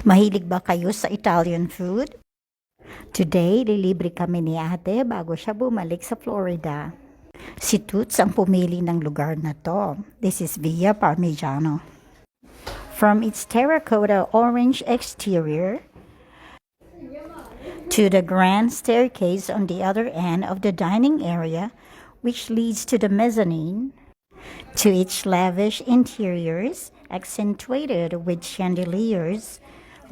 Mahilig ba kayo sa Italian food? Today, lilibre kami ni ate bago siya bumalik sa Florida. Si Toots ang pumili ng lugar na to. This is Via Parmigiano. From its terracotta orange exterior to the grand staircase on the other end of the dining area, which leads to the mezzanine, to its lavish interiors, accentuated with chandeliers,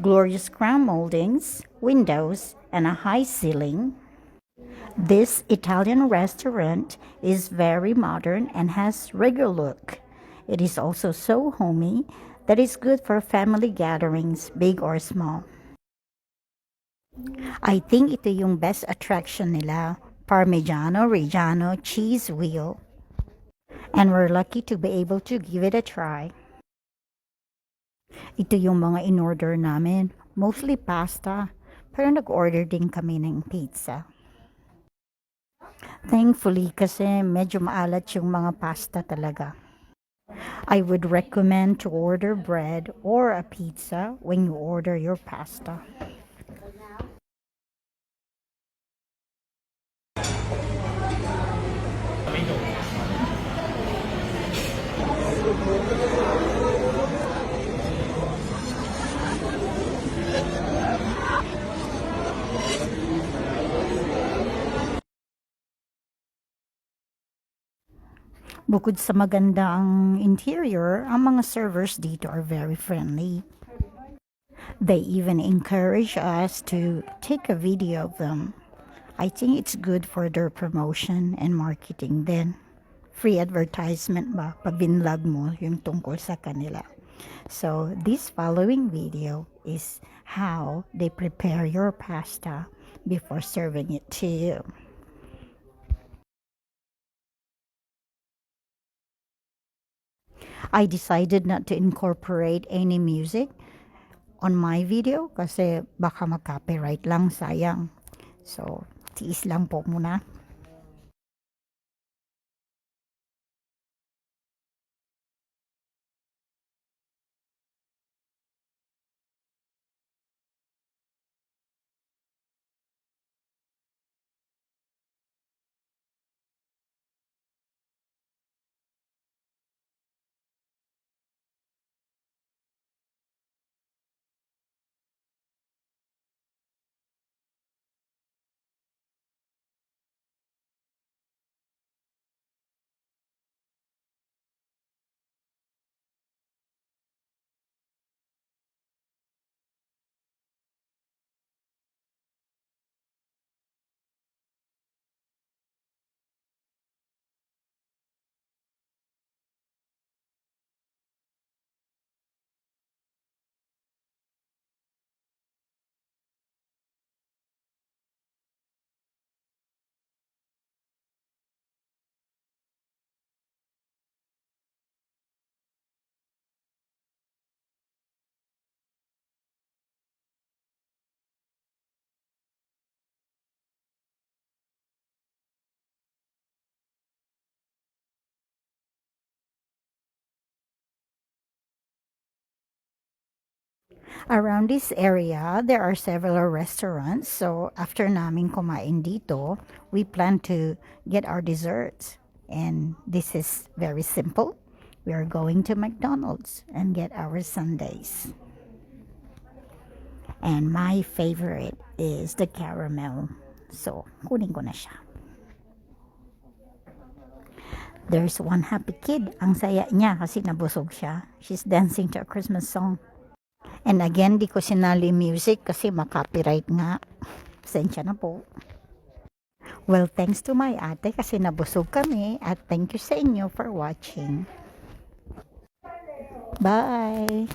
glorious crown moldings, windows, and a high ceiling. This Italian restaurant is very modern and has regal look. It is also so homey that it's good for family gatherings, big or small. I think ito yung best attraction nila, Parmigiano Reggiano cheese wheel. And we're lucky to be able to give it a try. Ito yung mga in-order namin, mostly pasta, pero nag-order din kami ng pizza. Thankfully, kasi medyo maalat yung mga pasta talaga. I would recommend to order bread or a pizza when you order your pasta. Bukod sa maganda ang interior, ang mga servers dito are very friendly. They even encourage us to take a video of them. I think it's good for their promotion and marketing din. Free advertisement ba? Pag binlog mo yung tungkol sa kanila. So, this following video is how they prepare your pasta before serving it to you. I decided not to incorporate any music on my video kasi baka mag-copyright lang, sayang. So, tiis lang po muna. Around this area, there are several restaurants. So, after namin kumain dito, we plan to get our desserts. And this is very simple. We are going to McDonald's and get our sundaes. And my favorite is the caramel. So, kunin ko na siya. There's one happy kid. Ang saya niya kasi nabusog siya. She's dancing to a Christmas song. And again, di ko sinali music kasi makopyright nga. Pasensya na po. Well, thanks to my ate kasi nabusog kami at thank you sa inyo for watching. Bye!